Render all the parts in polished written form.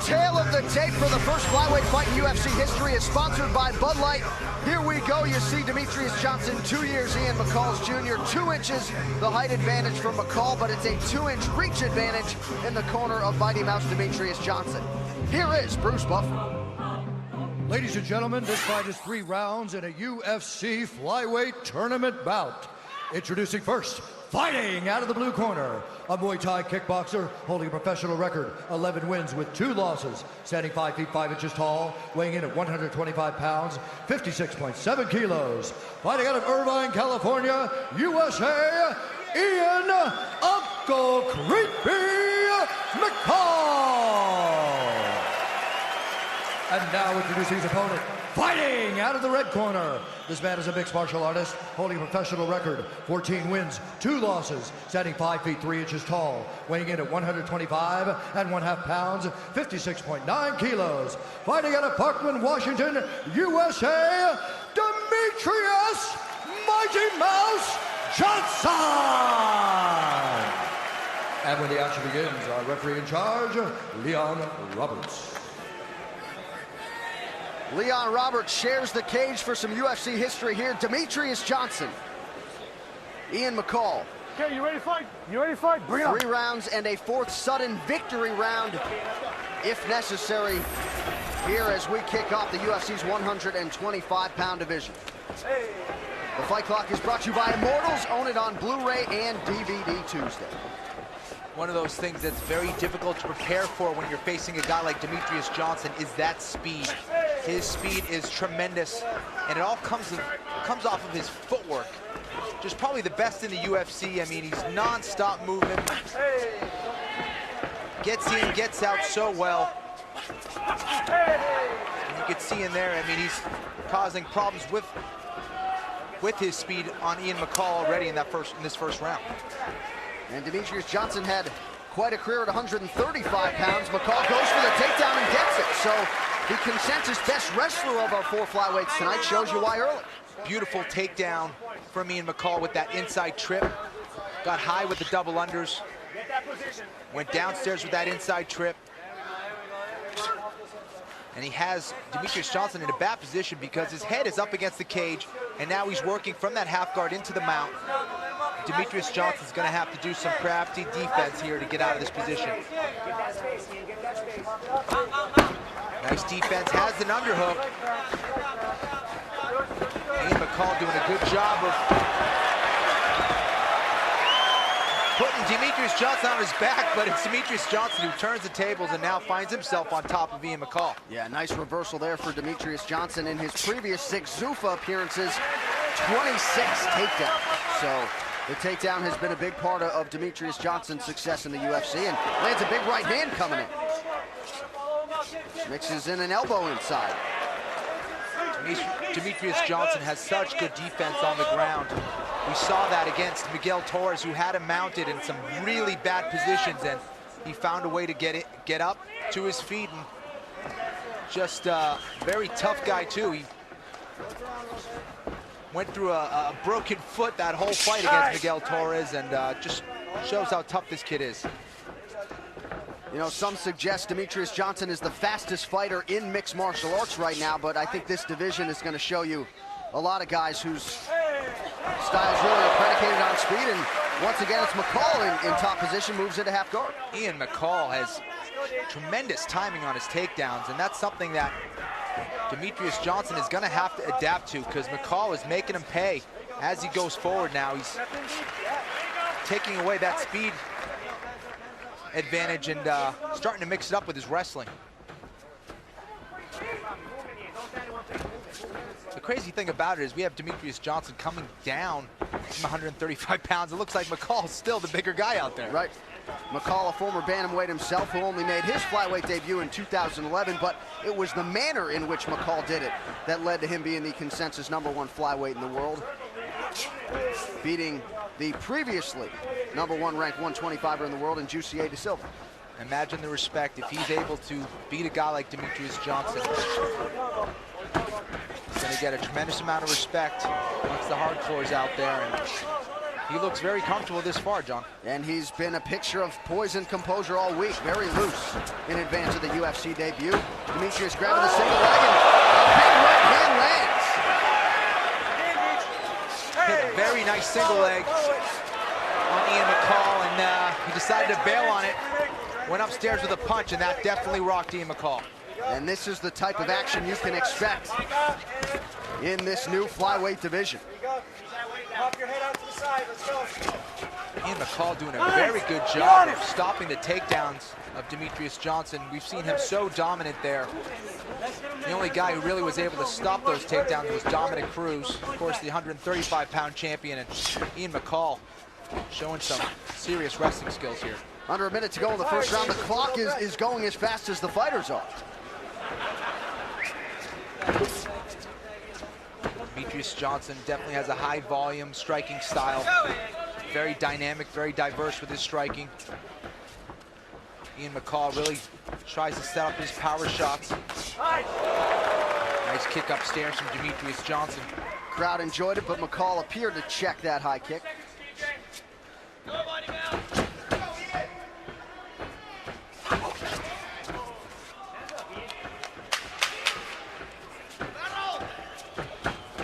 tale of the tape for the first flyweight fight in UFC history is sponsored by Bud Light. Here we go. You see Demetrious Johnson, 2 years, Ian McCall's junior. 2 inches, the height advantage for McCall, but it's a 2-inch reach advantage in the corner of Mighty Mouse Demetrious Johnson. Here is Bruce Buffer. Ladies and gentlemen, this fight is 3 rounds in a UFC flyweight tournament bout. Introducing first, fighting out of the blue corner, a Muay Thai kickboxer holding a professional record, 11 wins with 2 losses, standing 5 feet 5 inches tall, weighing in at 125 pounds, 56.7 kilos. Fighting out of Irvine, California, USA, Ian Uncle Creepy McCall. And now introducing his opponent, fighting out of the red corner. This man is a mixed martial artist, holding a professional record, 14 wins, 2 losses, standing 5 feet 3 inches tall, weighing in at 125 and 1/2 pounds, 56.9 kilos. Fighting out of Parkland, Washington, USA, Demetrious Mighty Mouse Johnson. And when the action begins, our referee in charge, Leon Roberts. Leon Roberts shares the cage for some UFC history here. Demetrious Johnson, Ian McCall. Okay, you ready to fight? You ready to fight? Bring it on. 3 rounds and a 4th sudden victory round, if necessary, here as we kick off the UFC's 125-pound division. Hey. The fight clock is brought to you by Immortals. Own it on Blu-ray and DVD Tuesday. One of those things that's very difficult to prepare for when you're facing a guy like Demetrious Johnson is that speed. His speed is tremendous, and it all comes off of his footwork. Just probably the best in the UFC. I mean, he's non-stop moving. Gets in, gets out so well. And you can see in there, I mean, he's causing problems with his speed on Ian McCall already in this first round. And Demetrious Johnson had quite a career at 135 pounds. McCall goes for the takedown and gets it. So the consensus best wrestler of our 4 flyweights tonight shows you why early. Beautiful takedown from Ian McCall with that inside trip. Got high with the double unders. Went downstairs with that inside trip. And he has Demetrious Johnson in a bad position because his head is up against the cage, and now he's working from that half guard into the mount. Demetrious Johnson's gonna have to do some crafty defense here to get out of this position. Nice defense, has an underhook. Ian McCall doing a good job of putting Demetrious Johnson on his back, but it's Demetrious Johnson who turns the tables and now finds himself on top of Ian McCall. Yeah, nice reversal there for Demetrious Johnson. In his previous 6 Zuffa appearances, 26 takedowns. So the takedown has been a big part of Demetrious Johnson's success in the UFC, and lands a big right hand coming in. Mixes in an elbow inside. Demetrious Johnson has such good defense on the ground. We saw that against Miguel Torres, who had him mounted in some really bad positions, and he found a way to get up to his feet, and just a very tough guy too. He went through a broken foot that whole fight against Miguel Torres, and just shows how tough this kid is. You know, some suggest Demetrious Johnson is the fastest fighter in mixed martial arts right now, but I think this division is going to show you a lot of guys whose styles really are predicated on speed, and once again it's McCall in top position, moves into half guard. Ian McCall has tremendous timing on his takedowns, and that's something that Demetrious Johnson is going to have to adapt to, because McCall is making him pay as he goes forward now. He's taking away that speed advantage and starting to mix it up with his wrestling. The crazy thing about it is we have Demetrious Johnson coming down from 135 pounds. It looks like McCall's still the bigger guy out there. Right. McCall, a former bantamweight himself, who only made his flyweight debut in 2011, but it was the manner in which McCall did it that led to him being the consensus #1 flyweight in the world, beating the previously #1 ranked 125er in the world in Juicy A. De Silva. Imagine the respect if he's able to beat a guy like Demetrious Johnson. He's going to get a tremendous amount of respect amongst the hardcores out there. And He looks very comfortable this far, John. And he's been a picture of poise and composure all week. Very loose in advance of the UFC debut. Demetrius grabbing the single leg and a big right hand lands. Hit a very nice single leg on Ian McCall, and he decided to bail on it. Went upstairs with a punch, and that definitely rocked Ian McCall. And this is the type of action you can expect in this new flyweight division. Pop your head out to the side. Let's go. Ian McCall doing a very good job of stopping the takedowns of Demetrius Johnson. We've seen him so dominant there. The only guy who really was able to stop those takedowns was Dominic Cruz, of course, the 135-pound champion, and Ian McCall showing some serious wrestling skills here. Under a minute to go in the first round. The clock is going as fast as the fighters are. Demetrius Johnson definitely has a high volume striking style. Very dynamic, very diverse with his striking. Ian McCall really tries to set up his power shots. Nice kick upstairs from Demetrius Johnson. Crowd enjoyed it, but McCall appeared to check that high kick.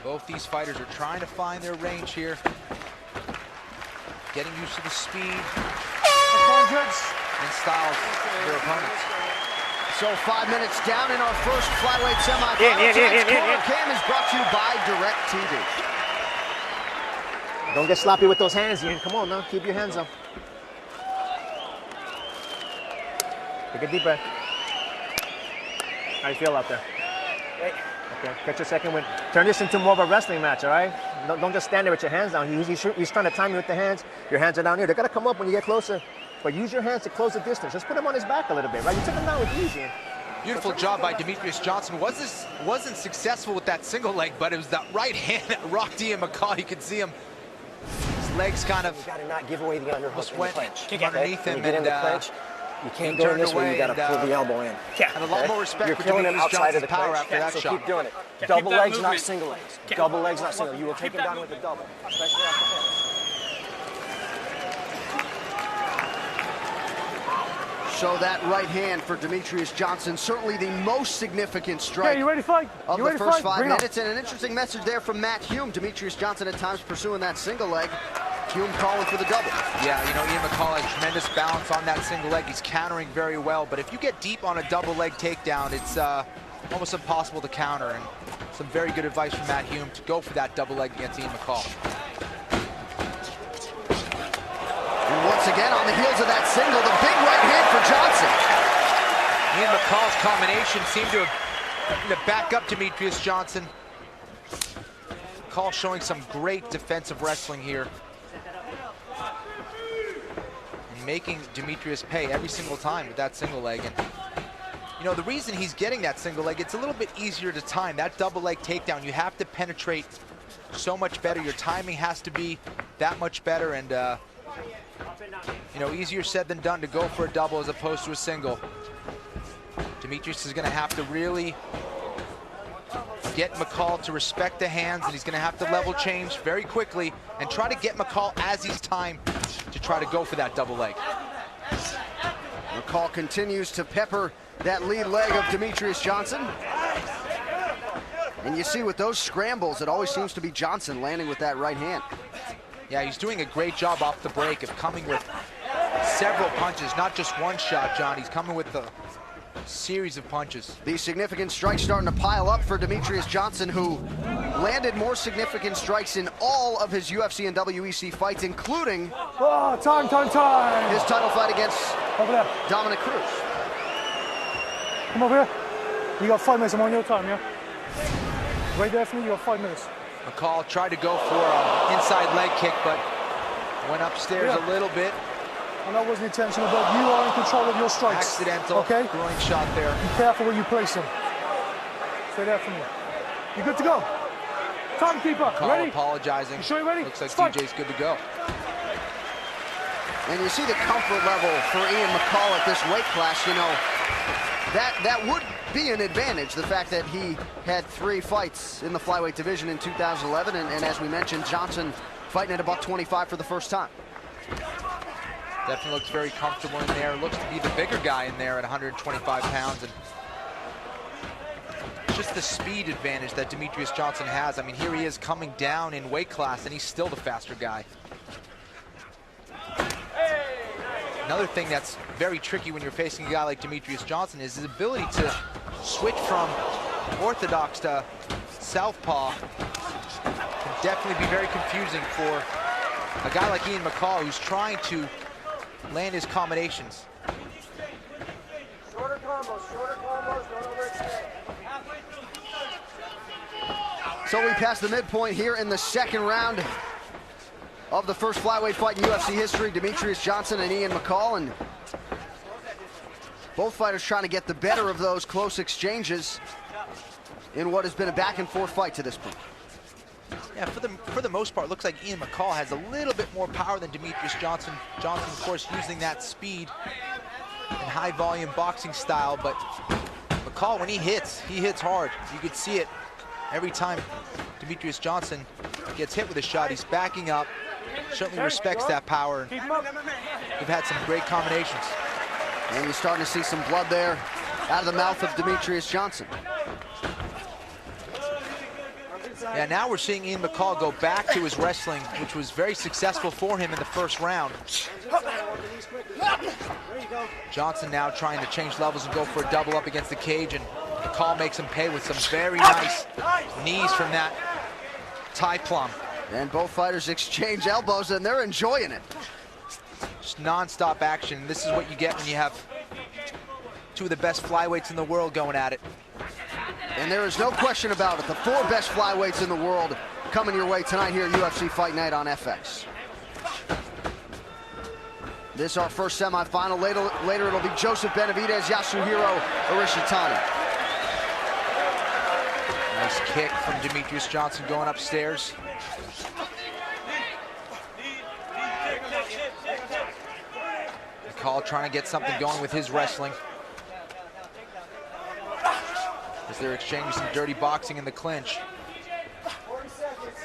Both these fighters are trying to find their range here. Getting used to the speed and styles of their opponents. So 5 minutes down in our first flyweight semifinal. Tonight's Corner Cam is brought to you by DirecTV. Don't get sloppy with those hands, Ian. Come on now, keep your hands up. Take a deep breath. How you feel out there? Okay, catch your second wind. Turn this into more of a wrestling match, all right? Don't just stand there with your hands down. He's trying to time you with the hands. Your hands are down here. They're gonna come up when you get closer. But use your hands to close the distance. Just put him on his back a little bit, right? You took him down with ease, Ian. Beautiful job by Demetrius Johnson. Wasn't successful with that single leg, but it was that right hand that rocked Ian McCall. You can see him. His legs kind of You gotta not give away the underhook almost in the went clinch. underneath him, When you get in the clinch, you can't go in this way. You gotta pull the elbow in. And a lot more respect You're for killing him Demetrius outside of Johnson's the power clinch. after that so shot. keep doing it. Double legs, not single legs. Double legs, not single. You will take him down with the double, especially off the head. So that right hand for Demetrius Johnson, certainly the most significant strike Okay, you ready to fight? of You the ready to first fight? 5 Bring it on. minutes. And an interesting message there from Matt Hume. Demetrius Johnson at times pursuing that single leg. Hume calling for the double. Yeah, you know, Ian McCall has tremendous balance on that single leg. He's countering very well, but if you get deep on a double leg takedown, it's almost impossible to counter. And some very good advice from Matt Hume to go for that double leg against Ian McCall. And once again, on the heels of that single, the big right hand for Johnson. Ian McCall's combination seemed to back up Demetrius Johnson. McCall showing some great defensive wrestling here. And making Demetrius pay every single time with that single leg. And you know, the reason he's getting that single leg, it's a little bit easier to time. That double leg takedown, you have to penetrate so much better. Your timing has to be that much better. And you know, easier said than done to go for a double as opposed to a single. Demetrius is going to have to really get McCall to respect the hands, and he's going to have to level change very quickly and try to get McCall as he's timed to try to go for that double leg. McCall continues to pepper that lead leg of Demetrius Johnson. And you see with those scrambles, it always seems to be Johnson landing with that right hand. Yeah, he's doing a great job off the break of coming with several punches, not just one shot, John. He's coming with a series of punches. These significant strikes starting to pile up for Demetrius Johnson, who landed more significant strikes in all of his UFC and WEC fights, including Oh, time. his title fight against Over there. Dominic Cruz. Come over here. You got 5 minutes. I'm on your time, yeah? Right there for me. You got 5 minutes. McCall tried to go for an inside leg kick, but went upstairs a little bit. And that wasn't intentional, but you are in control of your strikes. Accidental Okay? groin shot there. Be careful where you place them. Stay there for me. You good to go? Timekeeper, McCall ready? apologizing. You sure you're ready? Looks like Fight. DJ's good to go. And you see the comfort level for Ian McCall at this weight class. You know, that would be an advantage, the fact that he had 3 fights in the flyweight division in 2011, and as we mentioned, Johnson fighting at about 25 for the first time. Definitely looks very comfortable in there. Looks to be the bigger guy in there at 125 pounds. And just the speed advantage that Demetrious Johnson has. I mean, here he is coming down in weight class, and he's still the faster guy. Another thing that's very tricky when you're facing a guy like Demetrious Johnson is his ability to switch from orthodox to southpaw. Can definitely be very confusing for a guy like Ian McCall, who's trying to land his combinations. Shorter combos, don't overextend. So we passed the midpoint here in the second round of the first flyweight fight in UFC history, Demetrious Johnson and Ian McCall, and both fighters trying to get the better of those close exchanges in what has been a back and forth fight to this point. Yeah, for the most part, looks like Ian McCall has a little bit more power than Demetrious Johnson. Johnson, of course, using that speed and high volume boxing style, but McCall, when he hits hard. You could see it every time Demetrious Johnson gets hit with a shot. He's backing up, certainly respects that power. We've had some great combinations. And you're starting to see some blood there out of the mouth of Demetrious Johnson. Yeah, now we're seeing Ian McCall go back to his wrestling, which was very successful for him in the first round. Johnson now trying to change levels and go for a double up against the cage, and McCall makes him pay with some very nice knees from that tie plum. And both fighters exchange elbows, and they're enjoying it. Just non-stop action. This is what you get when you have two of the best flyweights in the world going at it. And there is no question about it. The four best flyweights in the world coming your way tonight here at UFC Fight Night on FX. This is our first semifinal. Later it'll be Joseph Benavidez, Yasuhiro Arishitani. Nice kick from Demetrious Johnson going upstairs. McCall trying to get something going with his wrestling, as they're exchanging some dirty boxing in the clinch. 40 seconds.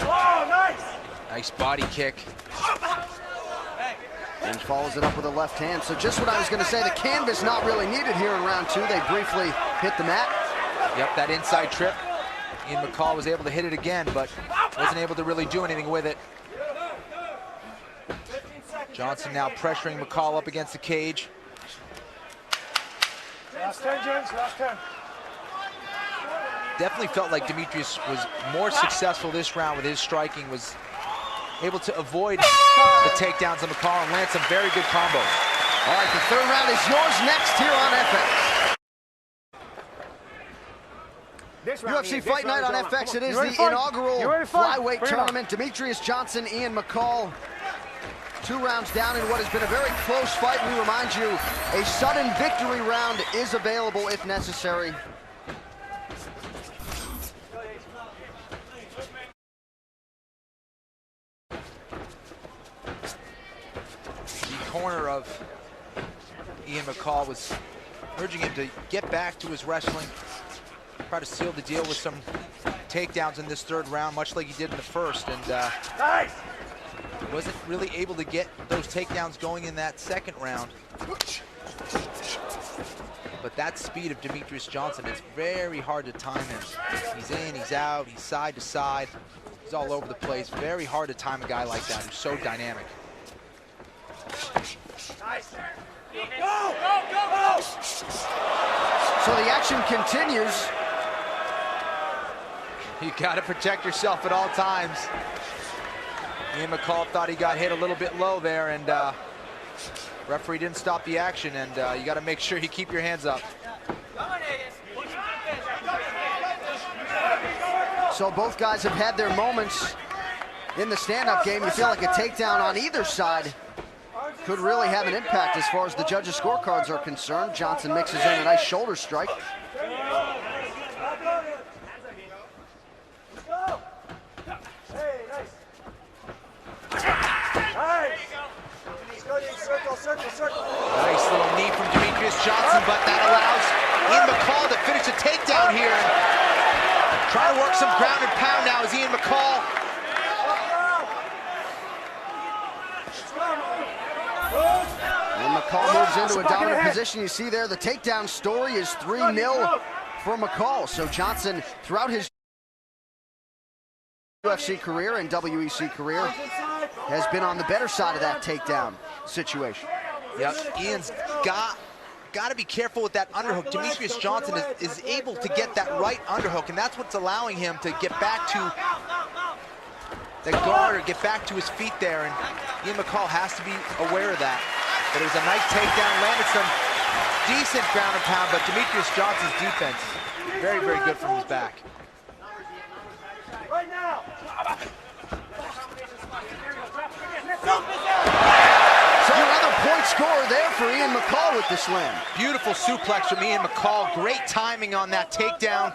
Oh, nice! Nice body kick. And follows it up with a left hand. So just what I was going to say, the canvas not really needed here in round two. They briefly hit the mat. Yep, that inside trip. Ian McCall was able to hit it again, but wasn't able to really do anything with it. Johnson now pressuring McCall up against the cage. Last 10, gents, last 10. Definitely felt like Demetrious was more successful this round with his striking, was able to avoid the takedowns of McCall and land some very good combos. All right, the third round is yours next here on FX. UFC Fight Night on FX. It is the inaugural flyweight tournament. Demetrious Johnson, Ian McCall. 2 rounds down in what has been a very close fight. We remind you, a sudden victory round is available if necessary. The corner of Ian McCall was urging him to get back to his wrestling, try to seal the deal with some takedowns in this third round, much like he did in the first, and wasn't really able to get those takedowns going in that second round. But that speed of Demetrious Johnson, it's very hard to time him. He's in, he's out, he's side to side, he's all over the place. Very hard to time a guy like that who's so dynamic. Nice. Go, go, go, go! So the action continues. You gotta protect yourself at all times. Ian McCall thought he got hit a little bit low there, and referee didn't stop the action, and you gotta make sure you keep your hands up. So both guys have had their moments in the stand-up game. You feel like a takedown on either side could really have an impact as far as the judges' scorecards are concerned. Johnson mixes in a nice shoulder strike. Circle, circle, circle. Nice little knee from Demetrious Johnson, but that allows Ian McCall to finish the takedown here. Trying to work some ground and pound now is Ian McCall. And McCall moves into a dominant position. You see there, the takedown story is 3-0 for McCall. So Johnson, throughout his UFC career and WEC career, has been on the better side of that takedown situation. Yep, Ian's got to be careful with that underhook. Demetrious Johnson is able to get that right underhook, and that's what's allowing him to get back to the guard or get back to his feet there, and Ian McCall has to be aware of that. But it was a nice takedown, landed some decent ground and pound, but Demetrious Johnson's defense, very, very good from his back. So another point scorer there for Ian McCall with the slam. Beautiful suplex from Ian McCall, great timing on that takedown.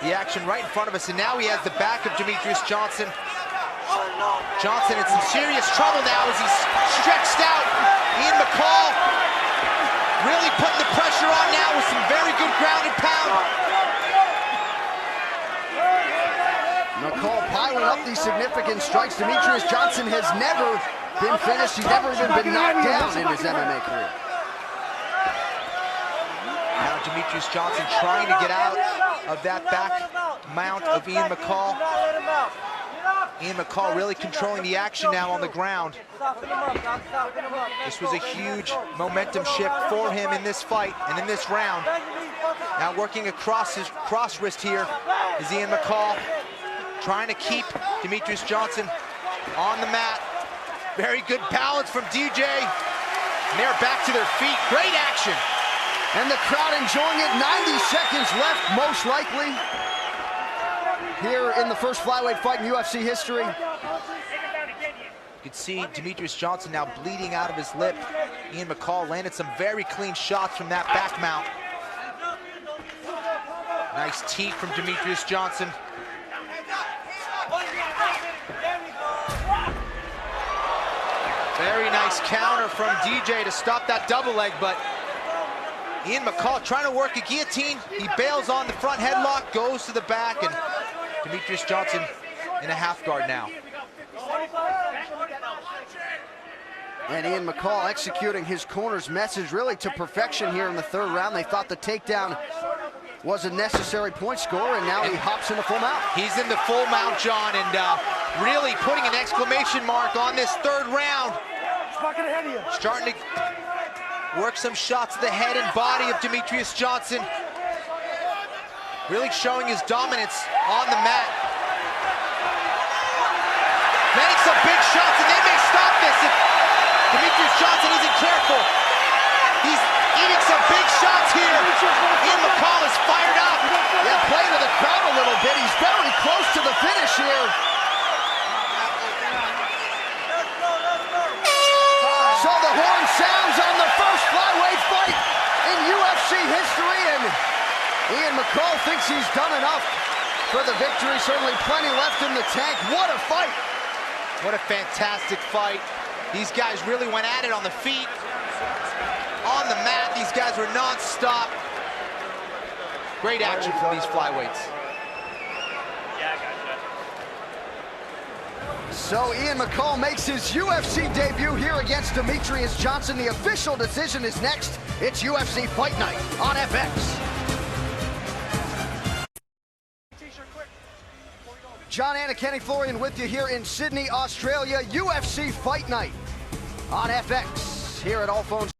The action right in front of us, and now he has the back of Demetrious Johnson. Johnson in some serious trouble now as he's stretched out. Ian McCall really putting the pressure on now with some very good ground and pound. McCall piling up these significant strikes. Demetrious Johnson has never been finished. He's never even been knocked down in his MMA career. Now Demetrious Johnson trying to get out of that back mount of Ian McCall. Ian McCall really controlling the action now on the ground. This was a huge momentum shift for him in this fight and in this round. Now working across his cross wrist here is Ian McCall, trying to keep Demetrious Johnson on the mat. Very good balance from DJ. And they're back to their feet. Great action. And the crowd enjoying it. 90 seconds left, most likely, here in the first flyweight fight in UFC history. You can see Demetrious Johnson now bleeding out of his lip. Ian McCall landed some very clean shots from that back mount. Nice teep from Demetrious Johnson. Very nice counter from DJ to stop that double leg, but Ian McCall trying to work a guillotine. He bails on the front headlock, goes to the back, and Demetrious Johnson in a half guard now. And Ian McCall executing his corner's message really to perfection here in the third round. They thought the takedown was a necessary point score, and now he hops in the full mount. He's in the full mount, John, and really putting an exclamation mark on this third round. Starting to work some shots to the head and body of Demetrious Johnson. Really showing his dominance on the mat. Landing some big shots, and they may stop this if Demetrious Johnson isn't careful. He's eating some big shots here. Ian McCall is fired up. Yeah, playing with the crowd a little bit. He's very close to the finish here. So the horn sounds on the first flyweight fight in UFC history, and Ian McCall thinks he's done enough for the victory. Certainly plenty left in the tank. What a fight. What a fantastic fight. These guys really went at it on the feet. On the mat, these guys were non-stop. Great action from these flyweights. So Ian McCall makes his UFC debut here against Demetrious Johnson. The official decision is next. It's UFC Fight Night on FX. John Anna, Kenny Florian with you here in Sydney, Australia. UFC Fight Night on FX here at All Phones.